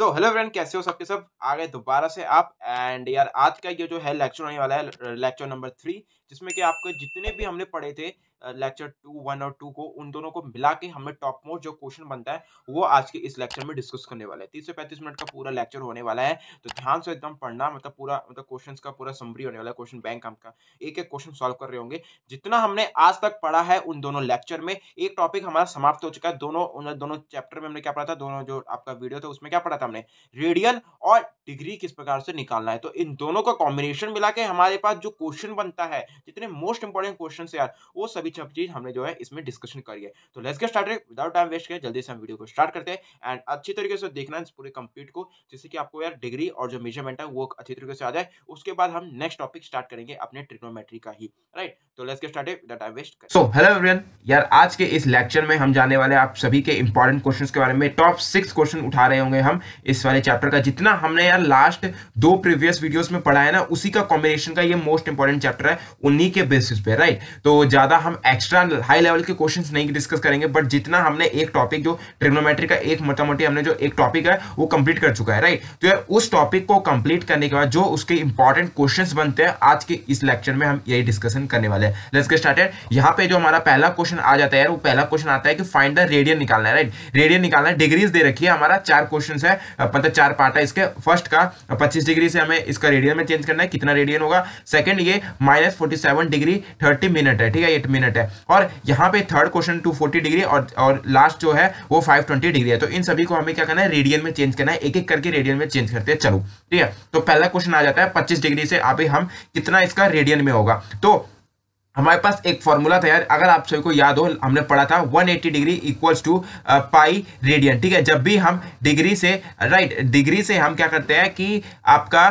So hello friend, कैसे हो सबके सब। आ गए दोबारा से आप। एंड यार आज का ये जो है लेक्चर होने वाला है लेक्चर नंबर 3, जिसमें कि आपको जितने भी हमने पढ़े थे लेक्चर 1 और 2 को, उन दोनों को मिला के हमें टॉप मोस्ट जो क्वेश्चन बनता है वो आज के इस लेक्चर में डिस्कस करने वाले हैं। 30 से 35 मिनट का पूरा लेक्चर होने वाला है, तो ध्यान से एकदम पढ़ना। मतलब पूरा क्वेश्चंस का पूरा समरी होने वाला है, क्वेश्चन बैंक आपका एक एक क्वेश्चन सॉल्व कर रहे होंगे। जितना हमने आज तक पढ़ा है उन दोनों लेक्चर में एक टॉपिक हमारा समाप्त हो चुका है। दोनों चैप्टर में हमने क्या पढ़ा था, दोनों जो आपका वीडियो था उसमें क्या पढ़ा था हमने, रेडियन और डिग्री किस प्रकार से निकालना है। तो इन दोनों का कॉम्बिनेशन मिला के हमारे पास जो क्वेश्चन बनता है, जितने मोस्ट इंपोर्टेंट क्वेश्चन यार, वो सभी सब चीज हमने जो है इसमें डिस्कशन करी है। तो let's get started without time waste किए, जल्दी से हम वीडियो को स्टार्ट करते हैं एंड अच्छी तरीके से देखना इस पूरे कंप्लीट को, जिससे कि आपको यार डिग्री और जो मेजरमेंट है वो अच्छी तरीके से आ जाए। उसके बाद हम नेक्स्ट टॉपिक स्टार्ट करेंगे अपने ट्रिग्नोमेट्री का ही, राइट। तो let's get started without time waste. So hello everyone, यार आज के इस लेक्चर में हम जाने वाले आप सभी के इंपॉर्टेंट क्वेश्चंस के बारे में। टॉप 6 क्वेश्चन उठा रहे होंगे हम इस वाले चैप्टर का। जितना हमने यार लास्ट 2 प्रीवियस वीडियोस में पढ़ा है ना, उसी का कॉम्बिनेशन का ये मोस्ट इंपॉर्टेंट चैप्टर है, उन्हीं के बेसिस पे, राइट। तो ज्यादा हम एक्स्ट्रा हाई लेवल के क्वेश्चंस नहीं डिस्कस करेंगे, बट जितना हमने एक टॉपिक जो ट्रिग्नोमेट्री का एक मोटामोटी हमने जो एक टॉपिक है वो कंप्लीट कर चुका है, राइट। तो यार उस टॉपिक को कंप्लीट करने के बाद जो उसके इंपॉर्टेंट क्वेश्चंस बनते हैं, आज के इस लेक्चर में हम यही डिस्कशन करने वाले हैं। Let's get started. यहाँ पे जो हमारा पहला क्वेश्चन आ जाता है यार, वो पहला क्वेश्चन आता है कि फाइंड द रेडियन निकालना है, राइट। रेडियन निकालना है, डिग्रीज दे रखी है, हमारा 4 क्वेश्चन है, मतलब 4 पार्ट है इसके। फर्स्ट का 25 डिग्री से हमें इसका रेडियन में चेंज करना है, कितना रेडियन होगा। सेकंड ये -47 डिग्री 30 मिनट है, ठीक है, 8 मिनट है। और यहाँ पे थर्ड क्वेश्चन 240 डिग्री और लास्ट जो है वो 520 डिग्री है। तो इन सभी को हमें क्या करना है, रेडियन में चेंज करना है, एक एक करके रेडियन में चेंज करते हैं। चलो ठीक है, तो पहला क्वेश्चन आ जाता है 25 डिग्री से अभी हम कितना इसका रेडियन में होगा। तो हमारे पास एक फॉर्मूला था यार, अगर आप सभी को याद हो, हमने पढ़ा था 180 degree equals to pi radian, ठीक है। जब भी हम डिग्री से, राइट, डिग्री से हम क्या करते हैं कि आपका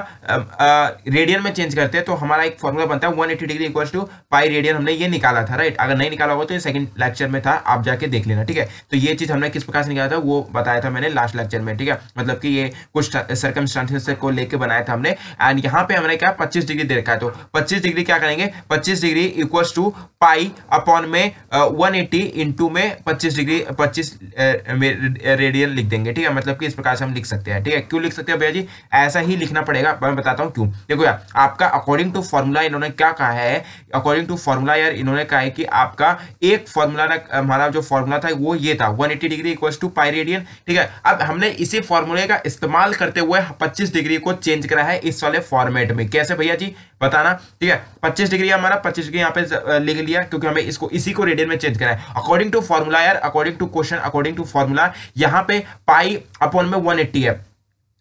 रेडियन में चेंज करते हैं, तो हमारा एक फॉर्मूला बनता है 180 degree equals to pi radian. हमने ये निकाला था, राइट। अगर नहीं निकाला होगा तो ये सेकंड लेक्चर में था, आप जाके देख लेना, ठीक है। तो ये चीज हमने किस प्रकार से निकाला था वो बताया था मैंने लास्ट लेक्चर में, ठीक है। मतलब कि ये कुछ सर्कमस्टांसेस को लेके बनाया था हमने। एंड यहाँ पे हमने क्या 25 डिग्री दे रखा है, तो 25 डिग्री क्या करेंगे, 25 degree equals to pi upon में 180 इंटू में 25 डिग्री 25 रेडियन लिख देंगे, ठीक है। मतलब कि इस प्रकार से हम लिख सकते हैं, ठीक है। क्यों लिख सकते हैं भैया जी, ऐसा ही लिखना पड़ेगा, मैं बताता हूं क्यों। देखो यार, आपका अकॉर्डिंग टू फॉर्मूला इन्होंने क्या कहा है, अकॉर्डिंग टू फॉर्मूला यार इन्होंने कहा है कि आपका एक फॉर्मूला, हमारा जो फॉर्मूला था वो ये था 180 degree equals to pi radian, ठीक है। अब हमने इसी फॉर्मूले का इस्तेमाल करते हुए 25 डिग्री को चेंज करा है इस वाले फॉर्मेट में। कैसे भैया जी, बताना, ठीक है। 25 डिग्री हमारा 25 डिग्री यहाँ पे लिख लिया, क्योंकि हमें इसको इसी को रेडियन में चेंज करना है अकॉर्डिंग टू फॉर्मूला यार, according to question, according to formula. यहाँ पे पाई अपॉन में 180 है,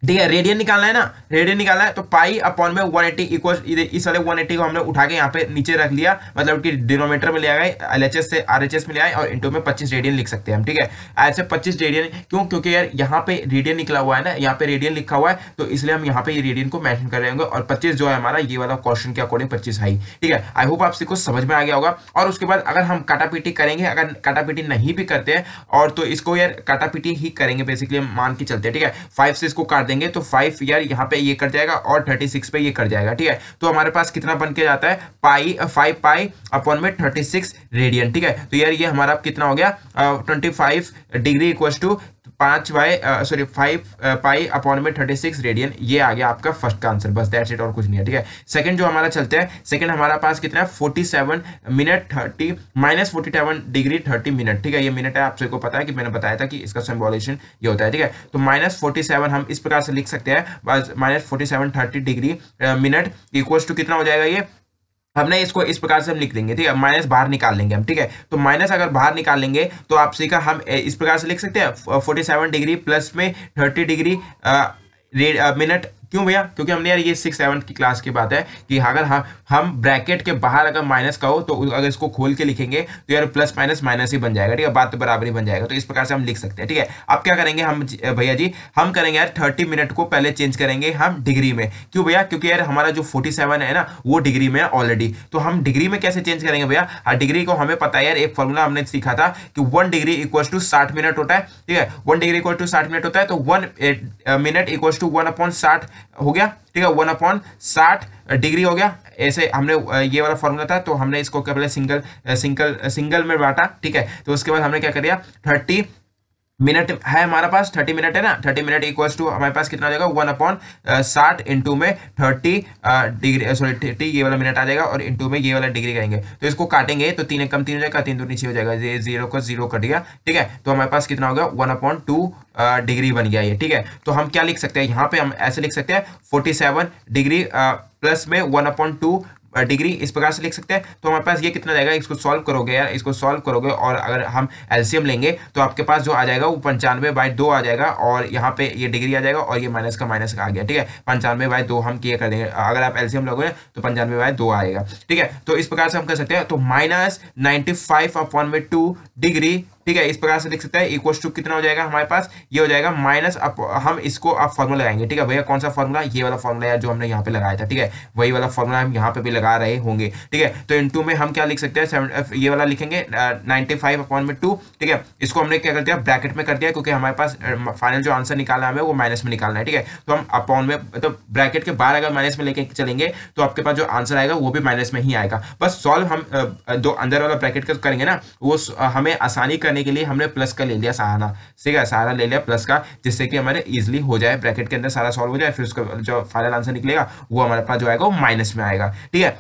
ठीक है। रेडियन निकालना है ना, रेडियन निकालना है, तो पाई अपॉन में 180 इक्वल, इस वाले 180 को हमने उठा के यहाँ पे नीचे रख लिया, मतलब कि डिनोमिनेटर में ले आए, एलएचएस से आरएचएस में ले आए और इनटू में 25 रेडियन लिख सकते हैं हम, ठीक है। ऐसे 25 रेडियन क्यों, क्योंकि यार यहाँ पे रेडियन निकला हुआ है ना, यहाँ पे रेडियन लिखा हुआ है, तो इसलिए हम यहाँ पे ये रेडियन को मेंशन कर रहे होंगे। और 25 जो है हमारा ये वाला क्वेश्चन के अकॉर्डिंग 25 है, ठीक है। आई होप आपसे कुछ समझ में आ गया होगा। और उसके बाद अगर हम काटापीटी करेंगे, अगर काटापीटी नहीं भी करते हैं और तो इसको यार काटापीटी ही करेंगे, बेसिकली हम मान के चलते हैं, ठीक है। 5 से इसको काट देंगे तो 5 यार यहाँ पे ये कट जाएगा और 36 पे ये कट जाएगा, ठीक है। तो हमारे पास कितना बन के जाता है, पाई 5 पाई अपॉन में 36 रेडियन, ठीक है। तो यार ये हमारा कितना हो गया 25 degree equals to 5 pi upon में 36 रेडियन। ये आ गया आपका फर्स्ट का आंसर, बस दैट्स इट, और कुछ नहीं है, ठीक है। सेकंड जो हमारा चलते हैं, सेकंड हमारा पास कितना है 47 मिनट 30 -47 डिग्री 30 मिनट, ठीक है। ये मिनट है, आप सबको पता है कि मैंने बताया था कि इसका सिंबोलाइजेशन ये होता है, ठीक है। तो -47 हम इस प्रकार से लिख सकते हैं, बस -47 30 डिग्री मिनट इक्वल्स टू कितना हो जाएगा, ये हमने इसको इस प्रकार से हम लिख देंगे, ठीक है। माइनस बाहर निकाल लेंगे हम, ठीक है। तो माइनस अगर बाहर निकाल लेंगे तो आप सीखा हम इस प्रकार से लिख सकते हैं 47 डिग्री प्लस में 30 डिग्री मिनट। क्यों भैया, क्योंकि हमने यार ये 6-7 की क्लास की बात है कि अगर हम ब्रैकेट के बाहर अगर माइनस का हो तो अगर इसको खोल के लिखेंगे तो यार प्लस माइनस माइनस ही बन जाएगा, ठीक है। बात तो बराबर ही बन जाएगा। तो इस प्रकार से हम लिख सकते हैं, ठीक है। अब क्या करेंगे हम भैया जी, हम करेंगे यार 30 मिनट को पहले चेंज करेंगे हम डिग्री में। क्यों भैया, क्योंकि यार हमारा जो 47 है ना वो डिग्री में है ऑलरेडी, तो हम डिग्री में कैसे चेंज करेंगे भैया। डिग्री को हमें पता है यार, एक फॉर्मूला हमने सीखा था कि 1 डिग्री इक्वल्स टू 60 मिनट होता है, ठीक है। 1 डिग्री इक्वल टू 60 मिनट होता है, तो 1 मिनट इक्वल्स टू 1/60 हो गया, ठीक है। 1/60 डिग्री हो गया। ऐसे हमने ये वाला फॉर्मूला था, तो हमने इसको क्या बोले, सिंगल में बांटा, ठीक है। तो उसके बाद हमने क्या कर दिया 30 मिनट है हमारे पास, 30 मिनट है ना, 30 मिनट इक्वल्स टू हमारे पास कितना आ जाएगा 1/60 इंटू में 30 डिग्री, सॉरी 30 ये वाला मिनट आ जाएगा और इंटू में ये वाला डिग्री करेंगे। तो इसको काटेंगे तो 3 कम 3 हो जाएगा, 3 दूनी 6 हो जाएगा, ये 0 को 0 कट गया। ठीक है, तो हमारे पास कितना हो गया 1/2 डिग्री बन गया ये। ठीक है, तो हम क्या लिख सकते हैं यहाँ पे, हम ऐसे लिख सकते हैं 47 डिग्री प्लस में 1/2 डिग्री, इस प्रकार से लिख सकते हैं। तो हमारे पास ये कितना जाएगा, इसको सॉल्व करोगे यार, इसको सॉल्व करोगे और अगर हम एलसीएम लेंगे तो आपके पास जो आ जाएगा वो 95/2 आ जाएगा और यहाँ पे ये डिग्री आ जाएगा और ये माइनस का आ गया। ठीक है, 95/2 हम किए कर देंगे, अगर आप एलसीएम लोगे तो 95/2 आएगा। ठीक है, तो इस प्रकार से हम कर सकते हैं। तो -95/2 डिग्री, ठीक है, इस प्रकार से लिख सकते हैं, इक्वल्स टू कितना हो जाएगा हमारे पास, ये हो जाएगा माइनस, हम इसको अब फॉर्मूला लगाएंगे। ठीक है भैया, कौन सा फॉर्मूला, ये वाला फॉर्मूला है जो हमने यहाँ पे लगाया था। ठीक है, वही वाला फॉर्मूला हम यहाँ पे भी लगा रहे होंगे। ठीक है, तो इनटू में हम क्या लिख सकते हैं, ये वाला लिखेंगे 95/2। ठीक है, इसको हमने क्या कर दिया, ब्रैकेट में कर दिया, क्योंकि हमारे पास फाइनल जो आंसर निकालना है वो माइनस में निकालना है। ठीक है, तो हम अपॉन में, तो ब्रैकेट के बाहर अगर माइनस में लेके चलेंगे तो आपके पास जो आंसर आएगा वो भी माइनस में ही आएगा। बस सॉल्व हम जो अंदर वाला ब्रैकेट का करेंगे ना, वो हमें आसानी करने के लिए हमने प्लस का ले लिया सहारा, ठीक है, सहारा ले लिया प्लस का, जिससे कि हमारे इजीली हो जाए, ब्रैकेट के अंदर सारा सॉल्व हो जाए, फिर उसका जो फाइनल आंसर निकलेगा वो हमारे पास जो आएगा वो माइनस में आएगा। ठीक है,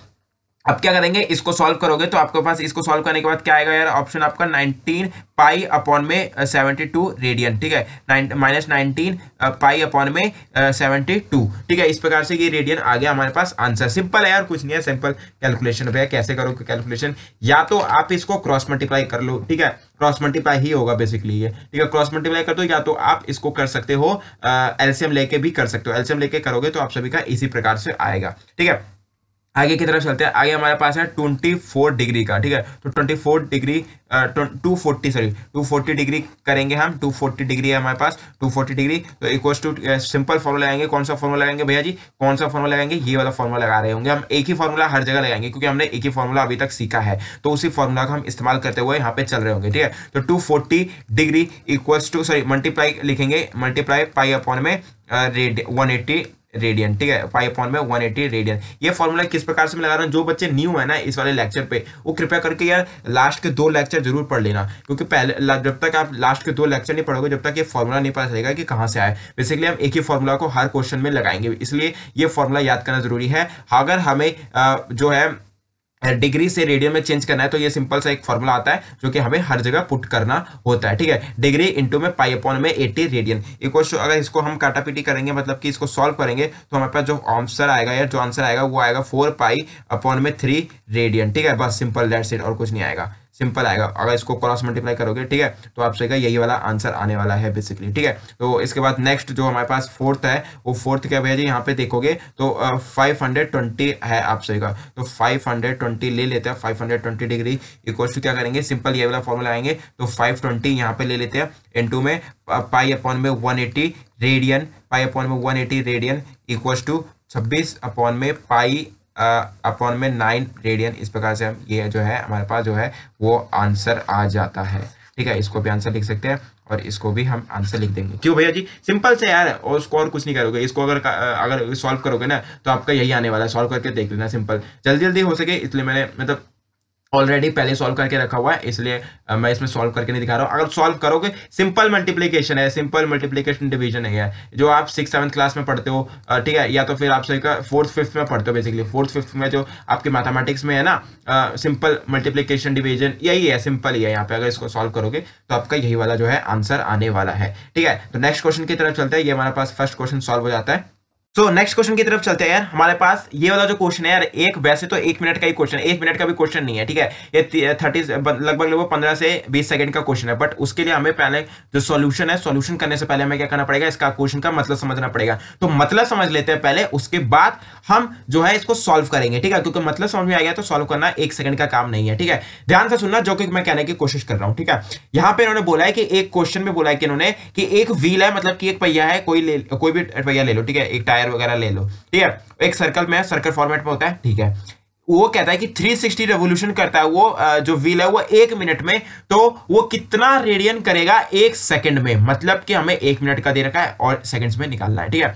अब क्या करेंगे, इसको सॉल्व करोगे तो आपके पास इसको सॉल्व करने के बाद क्या आएगा यार, ऑप्शन आपका 19 पाई अपॉन में 72 रेडियन। ठीक है, -19 पाई अपॉन में 72। ठीक है, इस प्रकार से ये रेडियन आ गया हमारे पास आंसर। सिंपल है यार, कुछ नहीं है, सिंपल कैलकुलेशन भैया। कैसे करोगे कैलकुलेशन, या तो आप इसको क्रॉस मल्टीप्लाई कर लो। ठीक है, क्रॉस मल्टीप्लाई ही होगा बेसिकली ये। ठीक है, क्रॉस मल्टीप्लाई कर दो, या तो आप इसको कर सकते हो एलसीएम लेके भी कर सकते हो। एलसीएम लेके करोगे तो आप सभी का इसी प्रकार से आएगा। ठीक है, आगे की तरफ चलते हैं। आगे हमारे पास है 24 डिग्री का। ठीक है, तो 24 डिग्री 240 डिग्री करेंगे हम। 240 डिग्री है हमारे पास, 240 डिग्री, तो इक्वल्स टू सिंपल फॉर्मूला लगाएंगे। कौन सा फॉर्मूला लगाएंगे भैया जी, कौन सा फॉर्मूला लगाएंगे, ये वाला फॉर्मूला लगा रहे होंगे हम। एक ही फॉर्मूला हर जगह लगाएंगे क्योंकि हमने एक ही फॉर्मूला अभी तक सीखा है, तो उसी फॉर्मूला का हम इस्तेमाल करते हुए यहाँ पे चल रहे होंगे। ठीक है, तो 240 degree equals to, sorry multiply लिखेंगे, मल्टीप्लाई पाई अपॉन में 180 रेडियन। ठीक है, पाई अपॉन में 180 रेडियन। ये फॉर्मूला किस प्रकार से मैं लगा रहा हूँ, जो बच्चे न्यू है ना इस वाले लेक्चर पे, वो कृपया करके यार लास्ट के 2 लेक्चर जरूर पढ़ लेना, क्योंकि पहले जब तक आप लास्ट के 2 लेक्चर नहीं पढ़ोगे, जब तक ये फॉर्मूला नहीं पता चलेगा कि कहाँ से आए। बेसिकली हम एक ही फॉर्मूला को हर क्वेश्चन में लगाएंगे, इसलिए ये फॉर्मूला याद करना जरूरी है। अगर हमें जो है डिग्री से रेडियन में चेंज करना है तो ये सिंपल सा एक फॉर्मूला आता है जो कि हमें हर जगह पुट करना होता है। ठीक है, डिग्री इंटू में पाई अपॉन में 80 रेडियन इक्वल्स टू, अगर इसको हम काटापीटी करेंगे, मतलब कि इसको सॉल्व करेंगे, तो हमारे पास जो आंसर आएगा या जो आंसर आएगा वो आएगा 4 पाई अपॉन में 3 रेडियन। ठीक है, बस सिंपल दैट्स इट, और कुछ नहीं आएगा, सिंपल आएगा। अगर इसको क्रॉस मल्टीप्लाई करोगे, ठीक है, तो आप सही यही वाला आंसर आने वाला है बेसिकली। ठीक है, तो इसके बाद नेक्स्ट जो हमारे पास फोर्थ है, वो फोर्थ क्या भैया जी, यहाँ पे देखोगे तो 520 है आप सही का, तो 520 ले लेते हैं। 520 डिग्री इक्वल टू क्या करेंगे, सिंपल ये वाला फॉर्मूला आएंगे, तो 520 यहाँ पे ले लेते हैं इनटू में पाई अपॉन में 180 रेडियन, पाई अपॉन में 180 रेडियन इक्वल टू 26 अपॉन में पाई अपॉन में 9 रेडियन। इस प्रकार से हम ये जो है हमारे पास जो है वो आंसर आ जाता है। ठीक है, इसको भी आंसर लिख सकते हैं और इसको भी हम आंसर लिख देंगे। क्यों भैया जी, सिंपल से यार, और उसको और कुछ नहीं करोगे। इसको अगर सॉल्व करोगे ना तो आपका यही आने वाला है। सॉल्व करके देख लेना, सिंपल, जल्दी जल्दी हो सके, इसलिए मैंने मतलब ऑलरेडी पहले सॉल्व करके रखा हुआ है, इसलिए मैं इसमें सॉल्व करके नहीं दिखा रहा हूँ। अगर सॉल्व करोगे, सिंपल मल्टीप्लिकेशन है, सिंपल मल्टीप्लिकेशन डिवीजन है जो आप 6th-7th क्लास में पढ़ते हो। ठीक है, या तो फिर आप सही का 4th-5th में पढ़ते हो। बेसिकली 4th-5th में जो आपके मैथमेटिक्स में है ना, सिंपल मल्टीप्लिकेशन डिवीजन, यही है, सिंपल ही है। यहाँ पे अगर इसको सॉल्व करोगे तो आपका यही वाला जो है आंसर आने वाला है। ठीक है, तो नेक्स्ट क्वेश्चन की तरफ चलते हैं। ये हमारे पास फर्स्ट क्वेश्चन सॉल्व हो जाता है। तो नेक्स्ट क्वेश्चन की तरफ चलते हैं यार। हमारे पास ये वाला जो क्वेश्चन है यार, एक वैसे तो 1 मिनट का ही क्वेश्चन, 1 मिनट का भी क्वेश्चन नहीं है। ठीक है, ये 30 लगभग 15 से 20 सेकंड का क्वेश्चन है, बट उसके लिए हमें पहले जो सॉल्यूशन है, सॉल्यूशन करने से पहले हमें क्या करना पड़ेगा, इसका क्वेश्चन का मतलब समझना पड़ेगा। तो मतलब समझ लेते हैं पहले, उसके बाद हम जो है इसको सॉल्व करेंगे। ठीक है, क्योंकि मतलब समझ में आ गया तो सॉल्व करना 1 सेकंड का काम नहीं है। ठीक है, ध्यान से सुनना जो कि मैं कहने की कोशिश कर रहा हूं। ठीक है, यहां पे इन्होंने बोला है कि एक क्वेश्चन में बोला है कि इन्होंने कि एक व्हील है, मतलब कि एक पहिया है, कोई भी पहिया ले लो। ठीक है, एक टायर वगैरह ले लो। ठीक है, एक सर्कल में, सर्कल फॉर्मेट में होता है। ठीक है, वो कहता है कि 360 रेवोल्यूशन करता है वो जो व्हील है वो 1 मिनट में, तो वो कितना रेडियन करेगा 1 सेकंड में। मतलब कि हमें 1 मिनट का दे रखा है और सेकंड्स में निकालना है। ठीक है,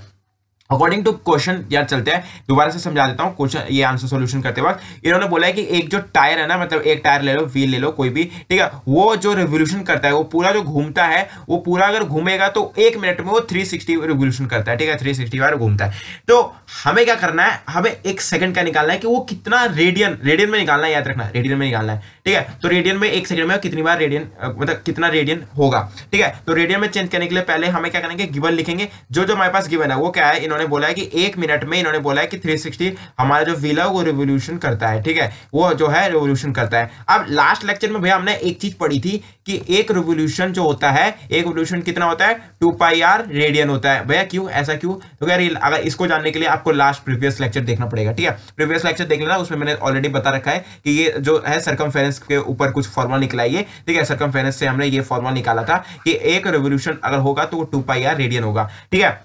अकॉर्डिंग टू क्वेश्चन यार चलते हैं, दोबारा से समझा देता हूँ क्वेश्चन, ये आंसर सॉल्यूशन करते वक्त इन्होंने बोला है कि एक जो टायर है ना, मतलब एक टायर ले लो, व्हील ले लो कोई भी, ठीक है, वो जो रिवोल्यूशन करता है, वो पूरा जो घूमता है, वो पूरा अगर घूमेगा तो 1 मिनट में वो 360 रिवोल्यूशन करता है, ठीक है, 360 बार घूमता है। तो हमें क्या करना है, हमें 1 सेकंड का निकालना है कि वो कितना रेडियन, रेडियन में निकालना है, याद रखना रेडियन में निकालना है, ठीक है। तो रेडियन में 1 सेकंड में कितनी बार रेडियन, मतलब कितना रेडियन होगा, ठीक है। तो रेडियन में चेंज करने के लिए पहले हमें क्या करेंगे, गिवन लिखेंगे, जो जो हमारे पास गिवन है वो क्या है, इन्होंने बोला है कि 1 मिनट में, इन्होंने बोला है कि 360 हमारा जो व्हील है वो रिवोल्यूशन करता है, ठीक है, वो जो है रिवोल्यूशन करता है। अब लास्ट लेक्चर में भैया हमने एक चीज पढ़ी थी कि एक रिवोल्यूशन जो होता है, एक रिवोल्यूशन कितना होता है, 2πr रेडियन होता है। भैया क्यों, ऐसा क्यों, तो यार अगर इसको जानने के लिए आपको लास्ट प्रीवियस लेक्चर देखना पड़ेगा, ठीक है, प्रीवियस लेक्चर देख लेना, उसमें मैंने ऑलरेडी बता रखा है कि ये जो है सरकमफेरेंस के ऊपर कुछ फॉर्मूला निकला है, ठीक है, सरकमफेरेंस से हमने ये फॉर्मूला निकाला था कि एक रिवोल्यूशन अगर होगा तो वो 2πr रेडियन होगा, ठीक है।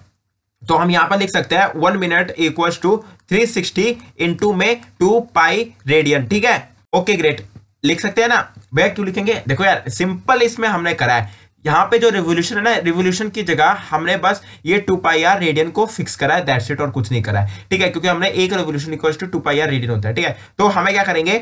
तो हम यहां पर लिख सकते हैं 1 मिनट इक्वल्स टू 360 इंटू में 2π रेडियन, ठीक है। ओके ग्रेट, लिख सकते हैं ना भैया, क्यों लिखेंगे, देखो यार सिंपल इसमें हमने करा है, यहां पे जो रिवोल्यूशन है ना, रिवोल्यूशन की जगह हमने बस ये 2πr रेडियन को फिक्स करा है, दैट्स इट, और कुछ नहीं करा है, ठीक है, क्योंकि हमने एक revolution equals to 2πr radian होता है, ठीक है। तो हमें क्या करेंगे,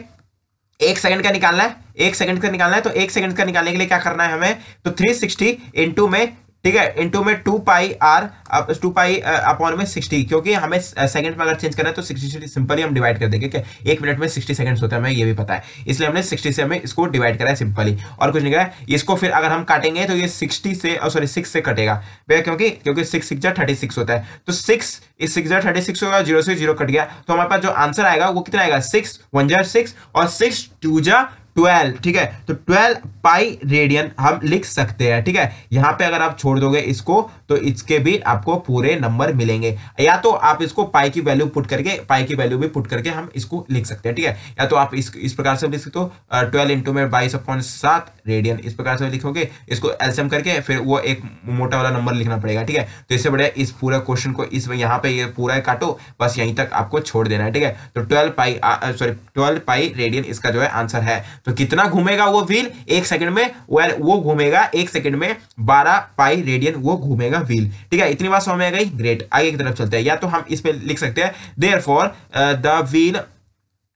1 सेकंड का निकालना है, 1 सेकंड का निकालना है, तो 1 सेकंड का निकालने के लिए क्या करना है हमें, तो 360 इंटू में, ठीक है, इंटू में 2πr 2π अपॉन में 60, क्योंकि हमें सेकंड में अगर चेंज करना है तो 60 से सिंपली हम डिवाइड कर देंगे, क्या 1 मिनट में 60 सेकंड्स होता है, हमें ये भी पता है, इसलिए हमने 60 से हमें इसको डिवाइड करा है सिंपली, और कुछ नहीं करा है। इसको फिर अगर हम काटेंगे तो ये 60 से, सॉरी 6 से कटेगा भैया, क्योंकि 6 6 जा 36 होता है, तो 6 इस 6 जा 36 होगा, 0 से 0 कट गया, तो हमारे पास जो आंसर आएगा वो कितना आएगा, 6 1 जा 6 और 6 2 जा 12, ठीक है। तो 12π रेडियन हम लिख सकते हैं, ठीक है। यहां पे अगर आप छोड़ दोगे इसको तो इसके भी आपको पूरे नंबर मिलेंगे, या तो आप इसको पाई की वैल्यू पुट करके, पाई की वैल्यू भी पुट करके हम इसको लिख सकते हैं, ठीक है, या तो आप इस प्रकार से लिख सकते हो 12 इंटू में 22/7 रेडियन, इस प्रकार से लिखोगे, इसको एलसीएम करके फिर वो एक मोटा वाला नंबर लिखना पड़ेगा, ठीक है। तो इससे बढ़िया इस पूरा क्वेश्चन को इस यहाँ पे ये पूरा काटो, बस यहीं तक आपको छोड़ देना है, ठीक है। तो 12π रेडियन इसका जो है आंसर है। तो कितना घूमेगा वो व्हील 1 सेकंड में, वो घूमेगा 1 सेकंड में 12π रेडियन वो घूमेगा व्हील, ठीक है। इतनी बात समझ में आ गई, ग्रेट। आगे की तरफ चलते हैं, या तो हम इस पे लिख सकते हैं देयरफॉर द व्हील,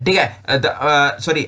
ठीक है, sorry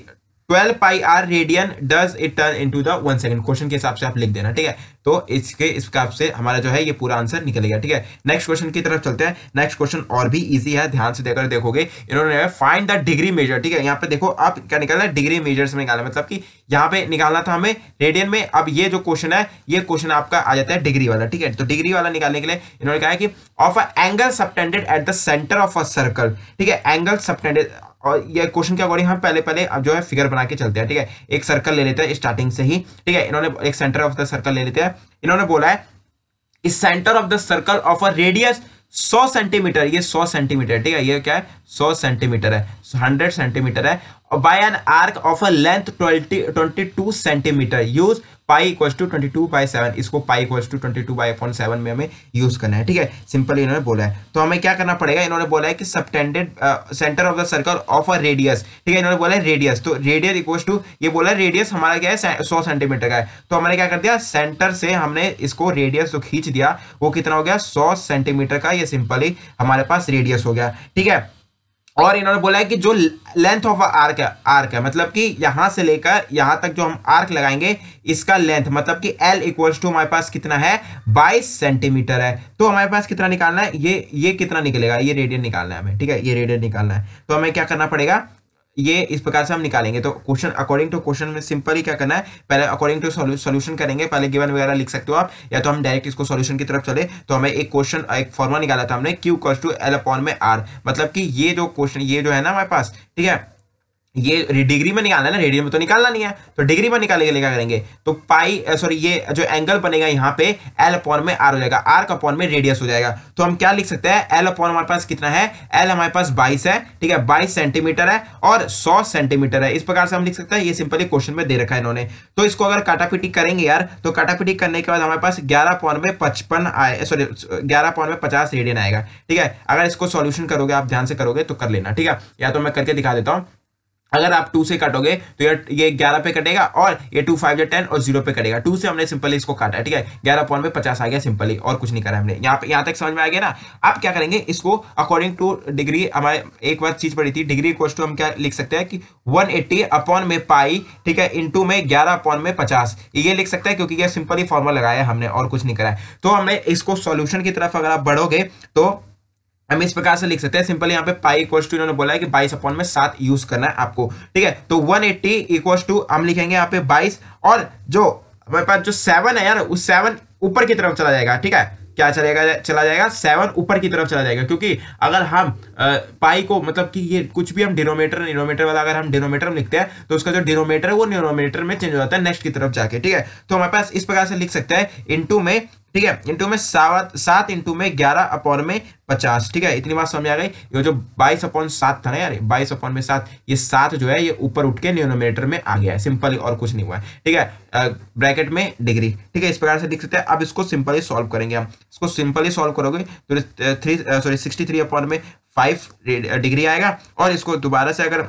12πr radian does it turn into the 1 second, question के हिसाब से आप लिख देना, ठीक है। तो इस हिसाब से हमारा जो है ये पूरा आंसर निकलेगा, ठीक है। नेक्स्ट क्वेश्चन की तरफ चलते हैं। नेक्स्ट क्वेश्चन और भी इजी है, ध्यान से देकर देखोगे, इन्होंने फाइंड द डिग्री मेजर, ठीक है। यहाँ पे देखो आप क्या निकालना है, डिग्री मेजर से निकालना, मतलब कि यहाँ पे निकालना था हमें रेडियन में, अब ये जो क्वेश्चन है ये क्वेश्चन आपका आ जाता है डिग्री वाला, ठीक है। तो डिग्री वाला निकालने के लिए इन्होंने कहा है कि of a angle subtended at the centre of a circle, ठीक है, एंगल सबटेंडेड, और ये क्वेश्चन के अकॉर्डिंग हम पहले अब जो है फिगर बना के चलते हैं, ठीक है। एक सर्कल ले लेते हैं स्टार्टिंग से ही, ठीक है, इन्होंने एक सेंटर ऑफ द सर्कल ले लेते हैं, इन्होंने बोला है इस centre of the circle of a radius 100 centimetre, ये 100 सेंटीमीटर, ठीक है, ये क्या है 100 सेंटीमीटर है, 100 सेंटीमीटर है, by an arc of a length 22 centimetre, use pi equals to 22/7, इसको पाई इक्वल्स टू 22/7 में हमें यूज करना है, ठीक है। सिंपल इन्होंने बोला है, तो हमें क्या करना पड़ेगा, इन्होंने बोला है कि subtended centre of the circle of a radius, ठीक है, इन्होंने बोला है रेडियस, तो रेडियस इक्वल्स टू, ये बोला है रेडियस हमारा क्या है 100 सेंटीमीटर का है, तो हमने क्या कर दिया, सेंटर से हमने इसको रेडियस जो खींच दिया वो कितना हो गया 100 सेंटीमीटर का, ये सिंपली हमारे पास रेडियस हो गया, ठीक है। और इन्होंने बोला है कि जो लेंथ ऑफ आर्क है, मतलब कि यहां से लेकर यहां तक जो हम आर्क लगाएंगे इसका लेंथ, मतलब कि L इक्वल्स टू हमारे पास कितना है 22 सेंटीमीटर है, तो हमारे पास कितना निकालना है, ये कितना निकलेगा, ये रेडियन निकालना है हमें, ठीक है, ये रेडियन निकालना है, तो हमें क्या करना पड़ेगा, ये इस प्रकार से हम निकालेंगे। तो क्वेश्चन अकॉर्डिंग टू क्वेश्चन में सिंपल ही क्या करना है, पहले अकॉर्डिंग टू सॉल्यूशन करेंगे, पहले गिवन वगैरह लिख सकते हो आप, या तो हम डायरेक्ट इसको सॉल्यूशन की तरफ चले। तो हमें एक क्वेश्चन, एक फॉर्मूला निकाला था हमने, Q equals to L upon में R, मतलब कि ये जो क्वेश्चन ये जो है ना हमारे पास, ठीक है, ये डिग्री में निकालना है ना, रेडियन में तो निकालना नहीं है, तो डिग्री में निकालने के लिए क्या करेंगे, तो पाई सॉरी ये जो एंगल बनेगा यहाँ पे L अपॉन में R हो जाएगा, R का अपॉन में रेडियस हो जाएगा, तो हम क्या लिख सकते हैं, L अपॉन हमारे पास कितना है, L हमारे पास 22 है, ठीक है, 22 सेंटीमीटर है और 100 सेंटीमीटर है, इस प्रकार से हम लिख सकते हैं, ये सिंपली क्वेश्चन में दे रखा है इन्होंने। तो इसको अगर काटापीटी करेंगे यार, तो काटापीटी करने के बाद हमारे पास 11/55 आए, सॉरी 11/50 रेडियन आएगा, ठीक है। अगर इसको सॉल्यूशन करोगे, आप ध्यान से करोगे तो कर लेना, ठीक है, या तो मैं करके दिखा देता हूँ। अगर आप 2 से काटोगे तो ये 11 पे कटेगा और ये 2 5 10 और 0 पे कटेगा। 2 से हमने सिंपली इसको काटा है, ठीक है। 11 पॉइंट में 50 आ गया सिंपली, और कुछ नहीं करा हमने। यहाँ तक समझ में आ गया ना। आप क्या करेंगे, इसको अकॉर्डिंग टू डिग्री, हमारे एक बार चीज पड़ी थी, डिग्री इक्वल टू हम क्या लिख सकते हैं कि 180 अपॉन में पाई, ठीक है, इंटू में 11 अपॉन में 50, ये लिख सकते हैं क्योंकि ये सिंपली फॉर्मूला लगाया हमने और कुछ नहीं करा है। तो हमने इसको सॉल्यूशन की तरफ अगर आप बढ़ोगे तो हम इस प्रकार से लिख सकते हैं सिंपली, यहाँ पे पाई इक्वल्स टू इन्होंने बोला है कि 22 अपॉन में 7 यूज करना है आपको, ठीक है। तो 180 इक्वल्स टू हम लिखेंगे यहाँ पे 22, और जो हमारे पास जो 7 है यार, उस 7 ऊपर की तरफ चला जाएगा, ठीक है। क्या चला जाएगा 7 ऊपर की तरफ चला जाएगा, क्योंकि अगर हम पाई को, मतलब कि ये कुछ भी हम डिनोमिनेटर वाला अगर हम डिनोमिनेटर में लिखते हैं तो उसका जो डिनोमिनेटर है वो न्यूमरेटर में चेंज हो जाता है नेक्स्ट की तरफ जाके, ठीक है। तो हमारे पास इस प्रकार से लिख सकते हैं इंटू में, ठीक है, इंटू में 7 इंटू में 11 अपॉन में 50, ठीक है। इतनी बात समझ आ गई। ये जो 22 अपॉन 7 था ना यार, 22 अपॉन में 7, ये 7 जो है ये ऊपर उठ के न्यूमरेटर में आ गया है सिंपली, और कुछ नहीं हुआ है, ठीक है। ब्रैकेट में डिग्री, ठीक है, इस प्रकार से लिख सकते हैं। अब इसको सिंपली सॉल्व करेंगे हम। इसको सिंपली सॉल्व करोगे तो 63 अपॉन में 5 डिग्री आएगा, और इसको दोबारा से अगर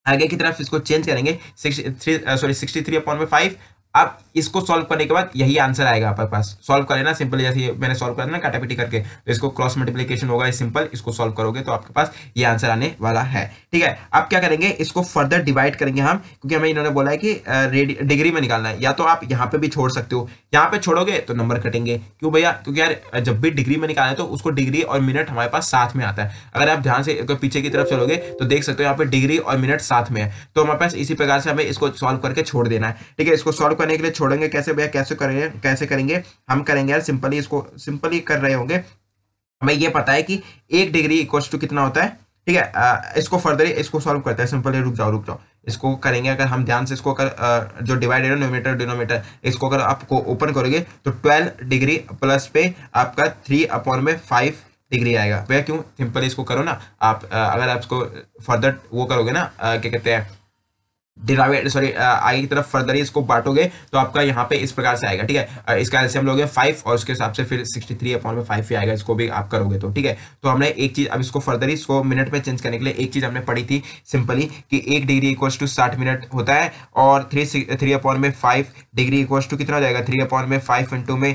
आगे की तरफ इसको चेंज करेंगे 63 अपॉन में 5। अब इसको सॉल्व करने के बाद यही आंसर आएगा आपके पास। सॉल्व करें ना सिंपल, जैसे मैंने सॉल्व करना काटापीटी करके, तो इसको क्रॉस मल्टीप्लिकेशन होगा सिंपल, इसको सॉल्व करोगे तो आपके पास ये आंसर आने वाला है, ठीक है। अब क्या करेंगे, इसको फर्दर डिवाइड करेंगे हम, क्योंकि हमें इन्होंने बोला है कि डिग्री में निकालना है। या तो आप यहाँ पे भी छोड़ सकते हो, यहाँ पे छोड़ोगे तो नंबर कटेंगे। क्यों भैया, क्योंकि यार जब भी डिग्री में निकालना है तो उसको डिग्री और मिनट हमारे पास साथ में आता है। अगर आप ध्यान से पीछे की तरफ चलोगे तो देख सकते हो यहाँ पे डिग्री और मिनट साथ में है, तो हमारे पास इसी प्रकार से हमें इसको सॉल्व करके छोड़ देना है, ठीक है। इसको सॉल्व करने के लिए छोड़ेंगे कैसे भैया, कैसे करेंगे हम, करेंगे यार सिंपली, इसको सिंपली कर रहे होंगे। हमें ये पता है कि 1 डिग्री इक्वल्स टू कितना होता है, ठीक है। इसको फर्दर इसको सॉल्व करते हैं सिंपली, रुक जाओ, इसको करेंगे। अगर हम ध्यान से इसको जो डिवाइड है न्यूमरेटर डिनोमिनेटर, इसको अगर आपको ओपन करोगे तो 12 डिग्री प्लस पे आपका 3 अपॉन में 5 डिग्री आएगा भैया। क्यों, सिंपली इसको करो ना आप। अगर आप इसको फर्दर वो करोगे ना, क्या कहते हैं, डिवाइड, सॉरी, आगे की तरफ फर्दर इसको बांटोगे तो आपका यहाँ पे इस प्रकार से आएगा, ठीक है। इसका एलसीएम लोगे 5 और उसके हिसाब से फिर 63 अपॉन में 5 ही आएगा, इसको भी आप करोगे तो, ठीक है। तो हमने एक चीज, अब इसको फर्दर इसको मिनट में चेंज करने के लिए एक चीज हमने पढ़ी थी सिंपली, कि 1 डिग्री इक्वल्स टू 60 मिनट होता है, और 3 अपॉन में 5 डिग्री इक्वल्स टू कितना हो जाएगा, 3 अपॉन में 5 इंटू में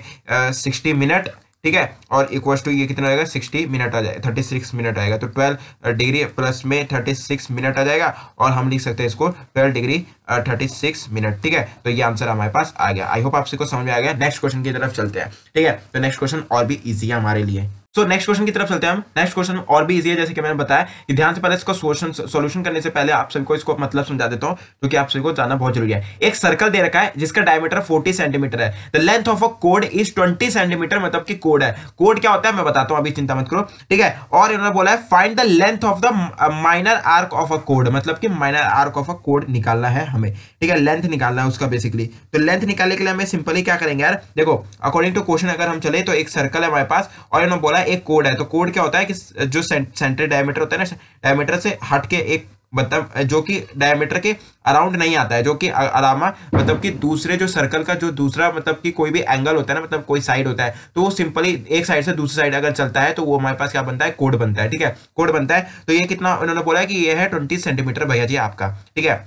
60 मिनट, ठीक है। और इक्वल्स टू ये कितना आएगा, 60 मिनट आ जाएगा, 36 मिनट आएगा। तो 12 डिग्री प्लस में 36 मिनट आ जाएगा, और हम लिख सकते हैं इसको 12 डिग्री 36 मिनट, ठीक है। तो ये आंसर हमारे पास आ गया। आई होप आपसे को समझ में आ गया। नेक्स्ट क्वेश्चन की तरफ चलते हैं, ठीक है। तो नेक्स्ट क्वेश्चन और भी ईजी है हमारे लिए। तो नेक्स्ट क्वेश्चन की तरफ चलते हैं हम। नेक्स्ट क्वेश्चन और भी इजी है, जैसे कि मैंने बताया कि ध्यान से पहले इसको सॉल्यूशन करने से पहले आप सभी को इसको मतलब समझा देता हूं, क्योंकि आप सभी को जानना बहुत जरूरी है। एक सर्कल दे रखा है जिसका डायमीटर 40 सेंटीमीटर है। The length of a code is 20 centimetre, मतलब कि कोड है। कोड क्या होता है मैं बताता हूं, अभी चिंता मत करो, ठीक है। और इन्होंने बोला है find the length of the minor arc of a code, मतलब कि minor arc of a code निकालना है हमें, ठीक है। लेंथ निकालना है उसका बेसिकली। तो लेंथ निकालने के लिए हमें सिंपली क्या करेंगे यार, देखो अकॉर्डिंग टू क्वेश्चन अगर हम चले तो एक सर्कल है हमारे पास, और इन्होंने बोला एक कोड है। तो कोड क्या होता है कि जो सेंटर डायमीटर होता है ना, डायमीटर से हट के एक, मतलब जो कि डायमीटर के अराउंड नहीं आता है, जो कि अलावा, मतलब कि दूसरे जो सर्कल का जो दूसरा, मतलब कि कोई भी एंगल होता है ना, मतलब कोई साइड होता है, तो वो सिंपली एक साइड से दूसरी साइड अगर चलता है तो वो हमारे पास क्या बनता है, कोड बनता है, ठीक है। कोड बनता है। तो ये कितना उन्होंने बोला है कि ये है 20 सेंटीमीटर भैया जी आपका, ठीक है।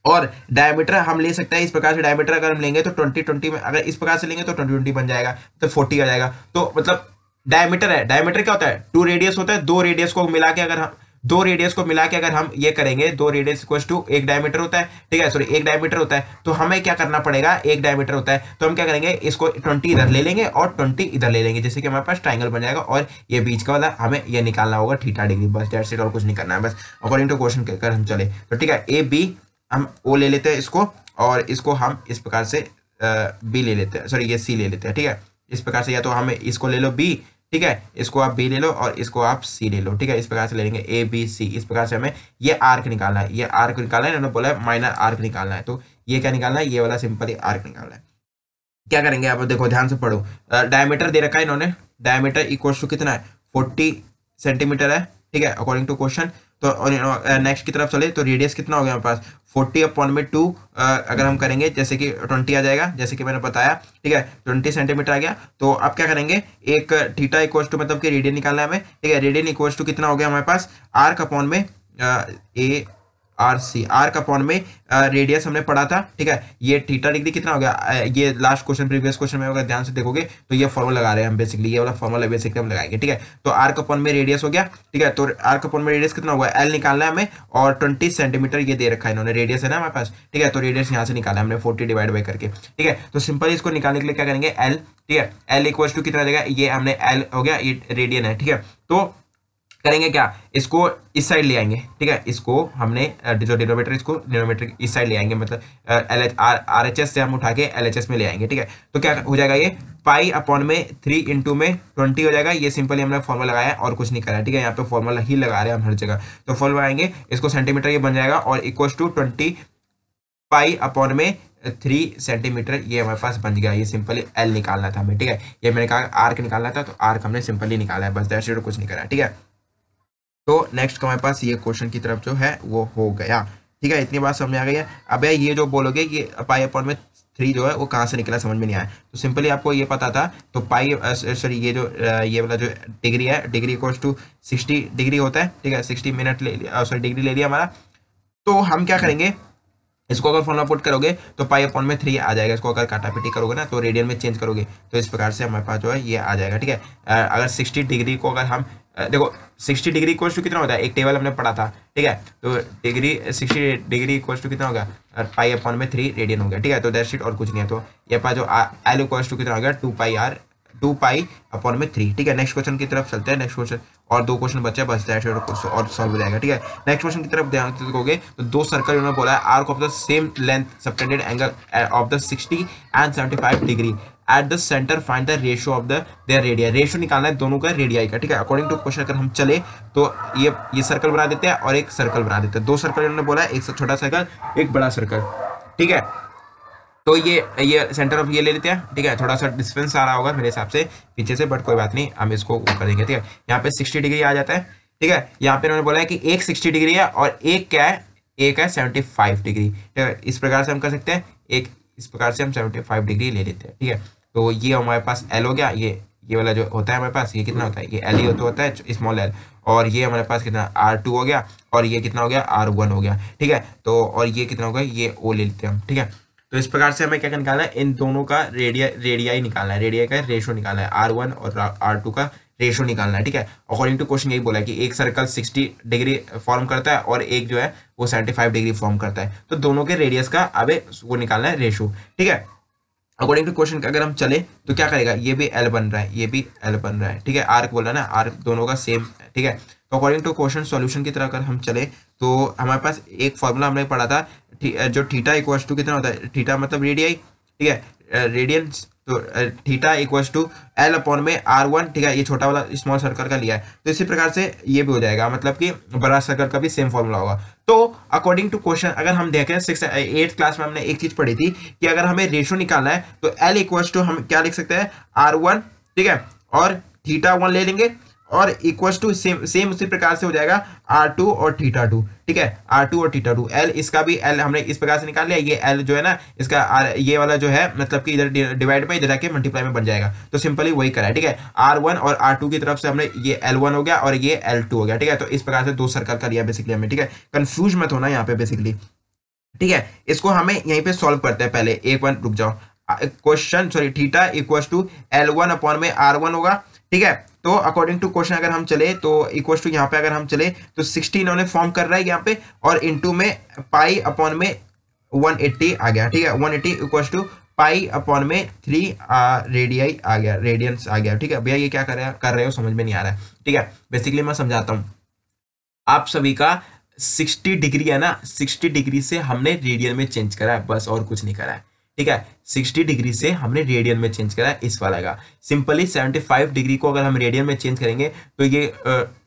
और डायमीटर हम ले सकते हैं इस प्रकार से, डायमीटर अगर हम लेंगे तो 20 में, अगर इस प्रकार से लेंगे तो 20 बन जाएगा, तो 40 आ जाएगा। तो मतलब डायमीटर है, डायमीटर क्या होता है, 2 रेडियस होता है। 2 रेडियस को मिला के अगर हम ये करेंगे, 2 रेडियस इक्वल्स टू 1 डायमीटर होता है, ठीक है, सॉरी 1 डायमीटर होता है। तो हमें क्या करना पड़ेगा, 1 डायमीटर होता है तो हम क्या करेंगे, इसको 20 इधर ले लेंगे और 20 इधर ले लेंगे, जैसे कि हमारे पास ट्राइंगल बन जाएगा। और ये बीच का वाला हमें ये निकालना होगा थीटा डिग्री, बस दैट्स इट, और कुछ नहीं करना है बस अकॉर्डिंग टू क्वेश्चन अगर हम चले तो, ठीक है। ए बी हम ओ ले लेते हैं इसको, और इसको हम इस प्रकार से बी ले लेते हैं, सॉरी ये सी ले लेते हैं, ठीक है। इस प्रकार से, या तो हमें इसको ले लो बी, ठीक है, इसको आप बी ले लो और इसको आप सी ले लो, ठीक है। इस प्रकार से ले लेंगे ए बी सी। इस प्रकार से हमें ये आर्क निकालना है, ये आर्क निकालना है, इन्होंने बोला है माइनर आर्क निकालना है। तो ये क्या निकालना है, ये वाला सिंपली आर्क निकालना है। क्या करेंगे आप देखो ध्यान से पढ़ो, डायमीटर दे रखा है इन्होंने, डायमीटर इक्वल्स टू कितना है, 40 सेंटीमीटर है, ठीक है, अकॉर्डिंग टू क्वेश्चन। तो नेक्स्ट की तरफ चले तो रेडियस कितना हो गया हमारे पास, 40 अपॉन में 2 अगर हम करेंगे जैसे कि 20 आ जाएगा, जैसे कि मैंने बताया, ठीक है, 20 सेंटीमीटर आ गया। तो अब क्या करेंगे, एक थीटा इक्वल्स टू, मतलब कि रेडियन निकालना है हमें, ठीक है। रेडियन इक्वल्स टू कितना हो गया हमारे पास, आर्क अपॉन में ए आर सी, आर का अपॉन में रेडियस हमने पढ़ा था, ठीक है। ये थीटा डिग्री कितना हो गया, ये लास्ट क्वेश्चन प्रीवियस क्वेश्चन में अगर ध्यान से देखोगे तो ये फॉर्मूला लगा रहे हैं हम बेसिकली, ये वाला फॉर्मूला बेसिकली हम लगाएंगे, ठीक है। तो आर का अपॉन में रेडियस हो गया, ठीक है। तो आर का अपॉन में रेडियस कितना होगा, एल निकालना है हमें, और 20 सेंटीमीटर ये दे रखा है इन्होंने, रेडियस है ना हमारे पास, ठीक है। तो रेडियस यहाँ से निकाला हमने 40 डिवाइड बाई करके, ठीक है। तो सिंपल इसको निकालने के लिए क्या करेंगे, एल, ठीक है। एल इक्वल टू कितना देगा, ये हमने एल हो गया, ये रेडियन है, ठीक है। तो करेंगे क्या, इसको इस साइड ले आएंगे, ठीक है। इसको हमने जो डिनोमिनेटर, इसको डिनोमिनेटर इस साइड ले आएंगे, मतलब L H R H S से हम उठा के एल एच एस में ले आएंगे, ठीक है। तो क्या हो जाएगा, ये पाई अपॉन में 3 इंटू में 20 हो जाएगा। ये सिंपली हमने फॉर्मूला लगाया है और कुछ नहीं करा है, ठीक है। यहाँ पे फॉर्मूला ही लगा रहे हैं हम हर जगह। तो फॉर्मूला लगाएंगे, इसको सेंटीमीटर ये बन जाएगा, और इक्वल टू 20 पाई अपॉन में 3 सेंटीमीटर ये हमारे पास बन गया। ये सिंपली एल निकालना था हमें, ठीक है। ये मैंने कहा आर्क निकालना था, तो आर्क हमने सिंपली निकाला है, बस दैट्स इट, कुछ नहीं करा, ठीक है। तो नेक्स्ट हमारे पास ये क्वेश्चन की तरफ जो है वो हो गया, ठीक है। इतनी बात समझ आ गई है। अब ये जो बोलोगे ये पाई अपॉन में 3 जो है वो कहाँ से निकला, समझ में नहीं आया। तो सिंपली आपको ये पता था, तो पाई सॉरी ये जो ये वाला जो डिग्री है, डिग्री इक्वल्स टू 60 डिग्री होता है, ठीक है। 60 मिनट ले लिया, सॉरी डिग्री ले लिया हमारा। तो हम क्या करेंगे, इसको अगर फॉर्मूला पुट करोगे तो पाई अपॉन में 3 आ जाएगा। इसको अगर काटापीटी करोगे ना तो रेडियन में चेंज करोगे तो इस प्रकार से हमारे पास जो है ये आ जाएगा, ठीक है। अगर 60 डिग्री को अगर हम देखो 60 डिग्री इक्वल्स टू कितना होता है, एक टेबल हमने पढ़ा था, ठीक है। तो डिग्री 60 डिग्री इक्वल्स टू कितना होगा, पाई अपॉन में 3 रेडियन हो गया, ठीक है। तो दैट्स इट, और कुछ नहीं है। तो ये पास जो एल इक्वल्स टू कितना हो गया, 2 पाई अपॉन में 3, ठीक है। नेक्स्ट क्वेश्चन की तरफ चलते हैं। नेक्स्ट क्वेश्चन और 2 क्वेश्चन बचे, बस दैट्स इट, और सॉल्व हो जाएगा, ठीक है। नेक्स्ट क्वेश्चन की तरफ ध्यान से देखोगे तो 2 सर्कल उन्होंने बोला है, arc of the same length subtended angle of the 60 and 75 degree at the centre find the ratio of the there radio. Ratio निकालना है दोनों का रेडियाई का, ठीक है। अकॉर्डिंग टू क्वेश्चन अगर हम चले तो ये सर्कल बना देते हैं और एक सर्कल बना देते हैं। 2 सर्कल इन्होंने बोला है, एक छोटा सर्कल एक बड़ा सर्कल, ठीक है। तो ये सेंटर ऑफ ये ले लेते हैं, ठीक है। थोड़ा सा डिस्टेंस आ रहा होगा मेरे हिसाब से पीछे से, बट कोई बात नहीं, हम इसको कर देंगे, ठीक है। यहाँ पे 60 डिग्री आ जाता है, ठीक है। यहाँ पे उन्होंने बोला है कि एक 60 डिग्री है और एक क्या है, एक है 75 डिग्री, ठीक है। इस प्रकार से हम कर सकते हैं, एक इस प्रकार से हम 75 डिग्री ले लेते हैं, ठीक है। तो ये हमारे पास एल हो गया, ये वाला जो होता है हमारे पास, ये कितना होता है, ये एल ही होता है, स्मॉल एल। और ये हमारे पास कितना R2 हो गया, और ये कितना हो गया, R1 हो गया, ठीक है। तो और ये कितना हो गया, ये O ले लेते हैं हम, ठीक है। तो इस प्रकार से हमें क्या निकालना है, इन दोनों का रेडियाई निकालना है, रेडियाई का रेशो निकालना है, R1 और R2 का रेशो निकालना है, ठीक है। अकॉर्डिंग टू क्वेश्चन यही बोला है कि एक सर्कल 60 डिग्री फॉर्म करता है और एक जो है वो 75 डिग्री फॉर्म करता है। तो दोनों के रेडियस का अब वो निकालना है रेशो, ठीक है। अकॉर्डिंग टू क्वेश्चन अगर हम चले तो क्या करेगा, ये भी एल बन रहा है, ये भी एल बन रहा है, ठीक है। आर्क बोल रहा है ना, आर्क दोनों का सेम है, ठीक है। तो अकॉर्डिंग टू क्वेश्चन सॉल्यूशन की तरह अगर हम चले तो हमारे पास एक फॉर्मूला हमने पढ़ा था, जो थीटा इक्वल्स टू कितना होता है, थीटा मतलब रेडियाई, ठीक है, रेडियंस। तो theta equals to L upon में R1, ठीक है। ये छोटा वाला स्मॉल सर्कल का लिया है, तो इसी प्रकार से ये भी हो जाएगा, मतलब कि बड़ा सर्कल का भी सेम फॉर्मूला होगा। तो अकॉर्डिंग टू क्वेश्चन अगर हम देखें 8th क्लास में हमने एक चीज पढ़ी थी कि अगर हमें रेशो निकालना है तो एल इक्वल्स टू हम क्या लिख सकते हैं, R1, ठीक है, और थीटा 1 ले लेंगे, और इक्वल्स टू सेम उसी प्रकार से हो जाएगा R2 और थीटा 2, ठीक है। R2 और थीटा 2, एल इसका भी एल हमने इस प्रकार से निकाल लिया, ये एल जो है ना इसका ये वाला जो है मतलब कि इधर डिवाइड में इधर आके मल्टीप्लाई में बन जाएगा। तो सिंपली वही करा है, ठीक है। R1 और R2 की तरफ से हमने ये L1 हो गया और ये L2 हो गया, ठीक है। तो इस प्रकार से 2 सर्कल का लिया बेसिकली हमें, ठीक है। कंफ्यूज मत होना यहाँ पे बेसिकली, ठीक है। इसको हमें यहीं पे सॉल्व करते हैं। पहले एक बार रुक जाओ, question sorry theta equals to L1 upon में R1 होगा, ठीक है। तो अकॉर्डिंग टू क्वेश्चन अगर हम चले तो इक्वल टू यहाँ पे अगर हम चले तो 60 इन्होंने फॉर्म कर रहा है यहाँ पे, और इनटू में पाई अपॉन में 180 आ गया, ठीक है। 180 इक्वल टू पाई अपॉन में 3 रेडियाई आ गया, रेडियंस आ गया, ठीक है। भैया ये क्या कर रहे हो समझ में नहीं आ रहा है, ठीक है। बेसिकली मैं समझाता हूँ, आप सभी का 60 डिग्री है ना, 60 डिग्री से हमने रेडियन में चेंज करा है, बस और कुछ नहीं करा है, ठीक है। 60 डिग्री से हमने रेडियन में चेंज करा है इस वाला का। सिंपली 75 डिग्री को अगर हम रेडियन में चेंज करेंगे तो ये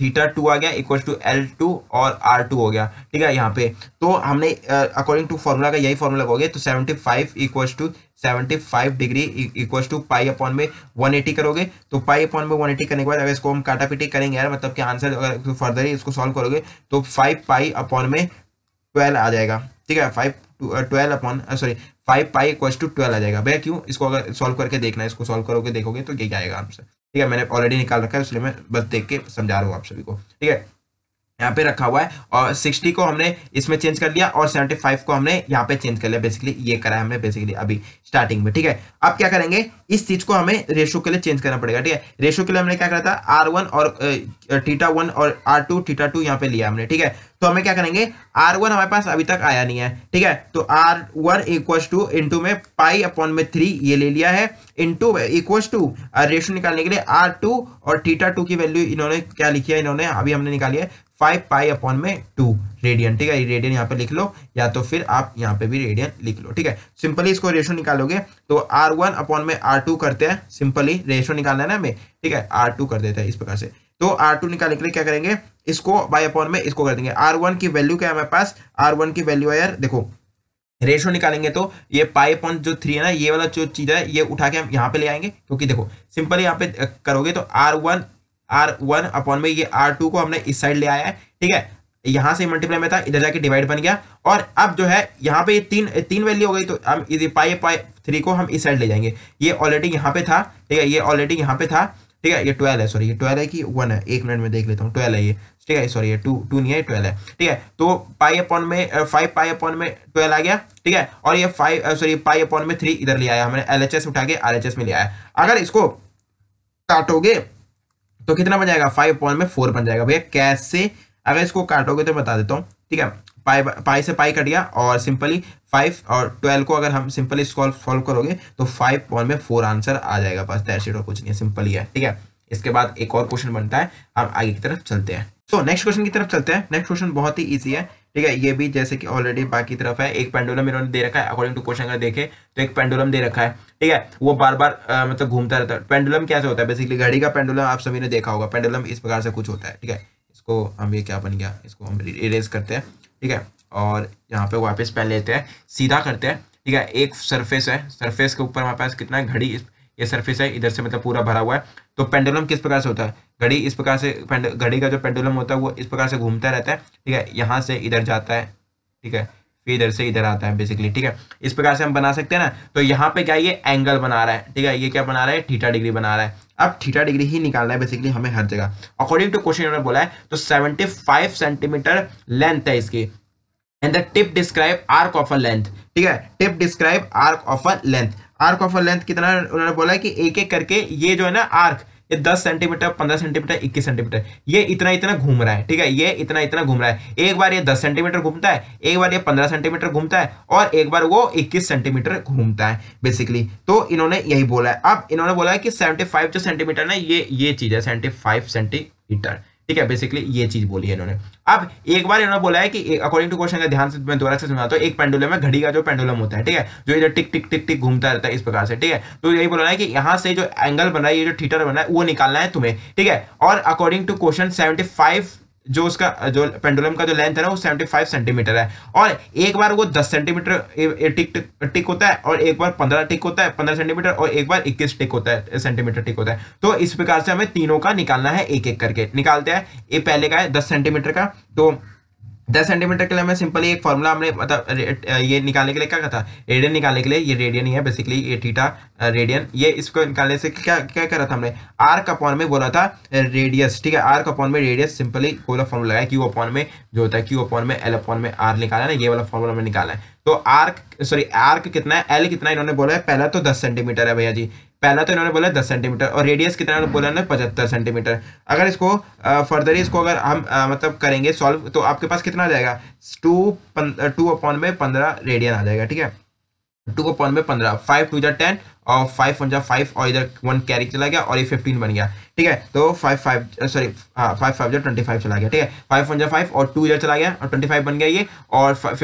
थीटा 2 आ गया इक्वल टू L2 और R2 हो गया, ठीक है। यहाँ पे तो हमने अकॉर्डिंग टू फॉर्मूला का यही फॉर्मूला लगोगे, तो 75 equal to 75 degree equal to pi upon में 180 करोगे। तो पाई अपॉन में 180 करने के बाद अगर इसको हम काटापीटी करेंगे यार, मतलब कि आंसर अगर फर्दर ही इसको सॉल्व करोगे तो 5 पाई अपॉन में 12 आ जाएगा, ठीक है। 5 पाई इक्वल्स टू 12 आ जाएगा। भैया क्यों, इसको अगर सॉल्व करके देखना है, इसको सॉल्व करोगे देखोगे तो यही आएगा आंसर, ठीक है। मैंने ऑलरेडी निकाल रखा है इसलिए मैं बस देख के समझा रहा हूँ आप सभी को, ठीक है। यहाँ पे रखा हुआ है, और 60 को हमने इसमें चेंज कर लिया और 75 को हमने यहाँ पे चेंज कर लिया। बेसिकली ये करा है हमने बेसिकली अभी स्टार्टिंग में, ठीक है। अब क्या करेंगे, इस चीज को हमें रेशो के लिए चेंज करना पड़ेगा, ठीक है। रेशो के लिए हमने क्या करा था, R1 और θ1 और R2 θ2 यहाँ पे लिया हमने, ठीक है। तो हमें क्या करेंगे, R1 हमारे पास अभी तक आया नहीं है, ठीक है। तो R1 इक्वल्स टू इंटू में π/3 ये ले लिया है, इंटू इक्वल्स टू रेशो निकालने के लिए R2 और θ2 की वैल्यू इन्होंने क्या लिखी है, इन्होंने अभी हमने निकाली है 5π/2 रेडियन, ठीक है। रेडियन यहाँ पे लिख लो, या तो फिर आप यहाँ पे भी रेडियन लिख लो, ठीक है। सिंपली इसको रेशो निकालोगे तो R1/R2 करते हैं, सिंपली रेशो निकालना है ना हमें, ठीक है। R2 कर देते हैं इस प्रकार से। तो R2 निकालने के लिए क्या करेंगे, इसको बाय/अपॉन में इसको कर देंगे। R1 की वैल्यू क्या है हमारे पास, R1 की वैल्यू है यार, देखो रेशो निकालेंगे तो ये π/3 है ना, ये वाला जो चीज है ये उठा के हम यहाँ पे ले आएंगे, क्योंकि देखो सिंपली यहाँ पे करोगे तो R1/अपॉन में ये R2 को हमने इस साइड ले आया है, ठीक है। यहां से मल्टीप्लाई में था, इधर जाके डिवाइड बन गया, और अब जो है यहाँ पे तीन वैल्यू हो गई, तो हम इस π/3 को हम इस साइड ले जाएंगे। ये ऑलरेडी यहाँ पे था, ठीक है, ये ऑलरेडी यहाँ पे था, ठीक है। ये 12 है, सॉरी ये 12 है कि 1 है, एक मिनट में देख लेता हूँ, 12 है ये, ठीक है। सॉरी ये 2 नहीं है, 12 है, ठीक है। तो π/12 आ गया, ठीक है। और ये π/3 इधर ले आया हमने, LHS उठा के RHS में ले आया। अगर इसको काटोगे तो कितना बन जाएगा, 5/4 बन जाएगा भैया। कैसे, अगर इसको काटोगे तो बता देता हूँ, ठीक है। पाई से पाई कट गया, और सिंपली 5 और 12 को अगर हम सिंपली सॉल्व करोगे तो 5/4 आंसर आ जाएगा बस, दैट्स इट, और कुछ नहीं है, सिंपल ही है, ठीक है। इसके बाद एक और क्वेश्चन बनता है, हम आगे की तरफ चलते हैं। सो नेक्स्ट क्वेश्चन की तरफ चलते हैं। नेक्स्ट क्वेश्चन बहुत ही ईजी है, ठीक है। ये भी जैसे कि ऑलरेडी बाकी तरफ है, एक पेंडुलम इन्होंने दे रखा है, अकॉर्डिंग टू क्वेश्चन अगर देखे तो एक पेंडुलम दे रखा है, ठीक है। वो बार बार मतलब घूमता रहता है। पेंडुलम कैसे होता है, बेसिकली घड़ी का पेंडुलम आप सभी ने देखा होगा, पेंडुलम इस प्रकार से कुछ होता है, ठीक है। इसको हम, ये क्या बन गया, इसको हम इरेज करते हैं, ठीक है। और यहाँ पे वापस पेन लेते हैं, सीधा करते हैं, ठीक है। एक सरफेस है, सरफेस के ऊपर हमारे पास कितना है, घड़ी, ये सरफेस है, इधर से मतलब पूरा भरा हुआ है। तो पेंडुलम किस प्रकार से होता है, घड़ी इस प्रकार से, घड़ी का जो पेंडुलम होता है वो इस प्रकार से घूमता रहता है, ठीक है। यहाँ से इधर जाता है, ठीक है, फिर इधर से इधर आता है बेसिकली, ठीक है। इस प्रकार से हम बना सकते हैं ना। तो यहाँ पे क्या ये एंगल बना रहा है, ठीक है, ये क्या बना रहा है, θ डिग्री बना रहा है। अब θ डिग्री ही निकालना है बेसिकली हमें हर जगह, अकॉर्डिंग टू क्वेश्चन उन्होंने बोला है। तो 75 सेंटीमीटर लेंथ है इसकी, and the tip describe arc of a length, ठीक है। Tip describe arc of a length, arc of a length कितना उन्होंने बोला है कि एक एक करके ये जो है ना आर्क, ये 10 सेंटीमीटर, 15 सेंटीमीटर, 21 सेंटीमीटर, ये इतना इतना घूम रहा है, ठीक है। ये इतना इतना घूम रहा है, एक बार ये 10 सेंटीमीटर घूमता है, एक बार ये 15 सेंटीमीटर घूमता है, और एक बार वो 21 सेंटीमीटर घूमता है बेसिकली। तो इन्होंने यही बोला है। अब इन्होंने बोला है कि 75 जो सेंटीमीटर ना, ये चीज है 75 सेंटीमीटर, ठीक है। बेसिकली ये चीज बोली है इन्होंने। अब एक बार इन्होंने बोला है कि अकॉर्डिंग टू क्वेश्चन का ध्यान से मैं दोबारा से समझाता हूं। एक पेंडुलम है, घड़ी का जो पेंडुलम होता है, ठीक है, जो इधर टिक टिक टिक टिक घूमता रहता है इस प्रकार से, ठीक है। तो यही बोला है कि यहाँ से जो एंगल बन रहा है, ये जो थीटा बन रहा है, वो निकालना है तुम्हें, ठीक है। और अकॉर्डिंग टू क्वेश्चन 75 जो उसका जो पेंडुलम का जो लेंथ है ना, वो 75 सेंटीमीटर है, और एक बार वो 10 सेंटीमीटर टिक टिक होता है, और एक बार 15 टिक होता है, 15 सेंटीमीटर, और एक बार 21 टिक होता है, सेंटीमीटर टिक होता है। तो इस प्रकार से हमें तीनों का निकालना है, एक एक करके निकालते हैं। ये पहले का है 10 सेंटीमीटर का, तो 10 सेंटीमीटर के लिए हमें सिंपली एक फॉर्मूला हमने मतलब ये निकालने के लिए क्या था, रेडियन निकालने के लिए, ये रेडियन ही है बेसिकली, ये थीटा रेडियन। ये इसको निकालने से क्या क्या करा था हमने, आर्क अपॉन में बोला था रेडियस, ठीक है। आर्क अपॉन में रेडियस, सिंपली कोई फॉर्मूला लगाया, क्यू अपॉन में जो होता है क्यू अपॉन में एल अपॉन में आर निकाला है ना, ये वाला फॉर्मूला हमने निकाला है। तो आर्क कितना है, एल कितना इन्होंने बोला है, पहला तो 10 सेंटीमीटर है भैया जी, पहला तो इन्होंने बोला 10 सेंटीमीटर, और रेडियस कितना इन्होंने बोला है 75 सेंटीमीटर। अगर इसको फर्दर इसको अगर हम मतलब करेंगे सॉल्व, तो आपके पास कितना आ जाएगा, 2 अपॉन में 15 रेडियन आ जाएगा, ठीक है। 2 अपॉन में 15, 5 2 10, और 5 1 5, और इधर 1 कैरी चला गया, और ये 15 बन गया, ठीक है। तो 5 5 25 चला गया, ठीक है। 5 1 5, और 2 इधर चला गया, और 25 बन गया ये, और 5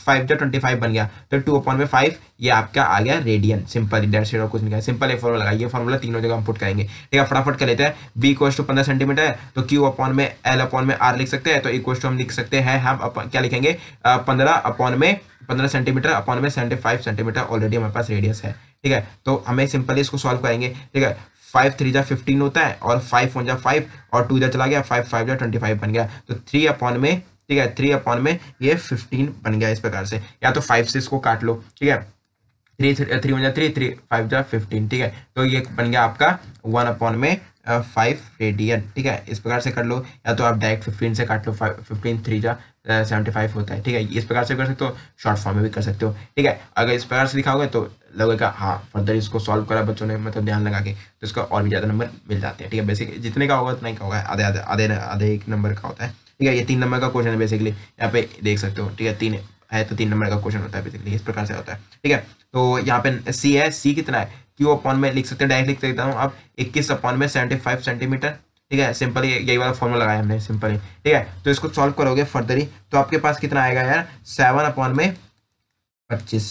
5 25 बन गया, तो 2 अपॉन में 5 ये आपका आ गया रेडियन, सिंपल, डेट शेड और कुछ नहीं है, सिंपल एक फॉर्मूला लगाइए, फॉर्मूला तीनों जगह हम पुट करेंगे, ठीक है। फटाफट कर लेते हैं। b इक्वल्स टू 15 सेंटीमीटर है, तो q अपॉन में l अपॉन में r लिख सकते हैं, तो इक्वल्स टू हम लिख सकते हैं, हम क्या लिखेंगे, 15 अपॉन में 15 सेंटीमीटर अपॉन में 75 सेंटीमीटर, ऑलरेडी हमारे पास रेडियस है, ठीक है। तो हमें सिंपली इसको सॉल्व करेंगे, ठीक है। 5 3 15 होता है, और 5 1 5, और 2 इधर चला गया, 5 5 25 बन गया, तो 3 अपॉन में, ठीक है, 3 अपॉन में ये 15 बन गया इस प्रकार से, या तो 5 से इसको काट लो, ठीक है। 3 3 1 3 3 5 15, ठीक है। तो ये बन गया आपका 1 अपॉन में 5 रेडियन, ठीक है। इस प्रकार से कर लो, या तो आप डायरेक्ट 15 से काट लो, 15 3 जा 75 होता है, ठीक है। इस प्रकार से कर सकते हो, शॉर्ट फॉर्म में भी कर सकते हो, ठीक है। अगर इस प्रकार से दिखाओगे तो लगेगा हाँ फर्दर इसको सॉल्व करा बच्चों ने, मतलब ध्यान लगा के, तो इसका और भी ज़्यादा नंबर मिल जाते हैं, ठीक है। बेसिक जितने का होगा उतना ही का होगा, आधे आधे आधे आधे एक नंबर का होता है, ठीक है। ये 3 नंबर का क्वेश्चन है बेसिकली, यहाँ पे देख सकते हो, ठीक है। 3 है तो 3 नंबर का क्वेश्चन होता है बेसिकली, इस प्रकार से होता है, ठीक है। तो यहाँ पे सी है, सी कितना है, क्यू अपॉन में लिख सकते हैं, डायरेक्ट लिख सकता हूँ अब 21 अपॉन में 75 सेंटीमीटर, ठीक है। सिंपल यही वाला फॉर्मूला लगाया हमने सिंपल ही, ठीक है। तो इसको सॉल्व करोगे फर्दर ही तो आपके पास कितना आएगा यार, 7 अपॉन में 25,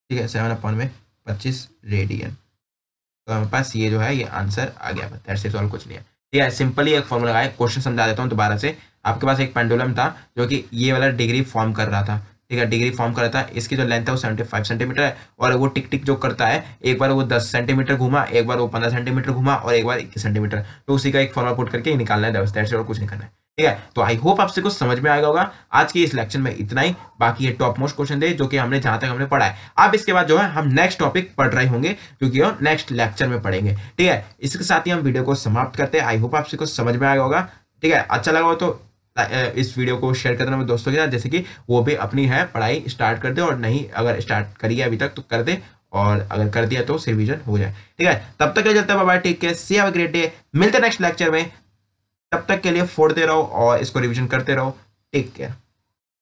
ठीक है। 7 अपॉन में 25 रेडियन। तो हमारे पास ये जो है ये आंसर आ गया, दैट्स इट, और कुछ नहीं है, ठीक है। सिंपली एक फॉर्मूला लगाया, क्वेश्चन समझा देता हूँ दोबारा से। आपके पास एक पेंडुलम था जो कि ये वाला डिग्री फॉर्म कर रहा था, ठीक है, डिग्री फॉर्म कर रहा था। इसकी जो लेंथ है वो 75 सेंटीमीटर है, और वो टिक टिक जो करता है, एक बार वो 10 सेंटीमीटर घुमा, एक बार वो 15 सेंटीमीटर घुमा, और एक बार 21 सेंटीमीटर, तो उसी का एक फॉर्मूला पुट करके निकालना है, दैट्स इट, और कुछ नहीं करना है, ठीक है। तो आई होप आपसे कुछ समझ में आएगा होगा। आज की इस लेक्चर में इतना ही, बाकी ये टॉप मोस्ट क्वेश्चन थे जो कि हमने जहां तक हमने पढ़ा है। अब इसके बाद जो है हम नेक्स्ट टॉपिक पढ़ रहे होंगे, जो कि हम नेक्स्ट लेक्चर में पढ़ेंगे, ठीक है। इसके साथ ही हम वीडियो को समाप्त करते हैं। आई होप आपसे कुछ समझ में आएगा होगा, ठीक है। अच्छा लगा हो तो इस वीडियो को शेयर कर देना मेरे दोस्तों के साथ, जैसे कि वो भी अपनी है पढ़ाई स्टार्ट कर दे, और नहीं अगर स्टार्ट करी है अभी तक तो कर दे, और अगर कर दिया तो रिवीजन हो जाए, ठीक है। तब तक के लिए चलते हैं, bye bye, take care, see have a great day, मिलते हैं नेक्स्ट लेक्चर में। तब तक के लिए फोड़ते रहो और इसको रिवीजन करते रहो, टेक केयर।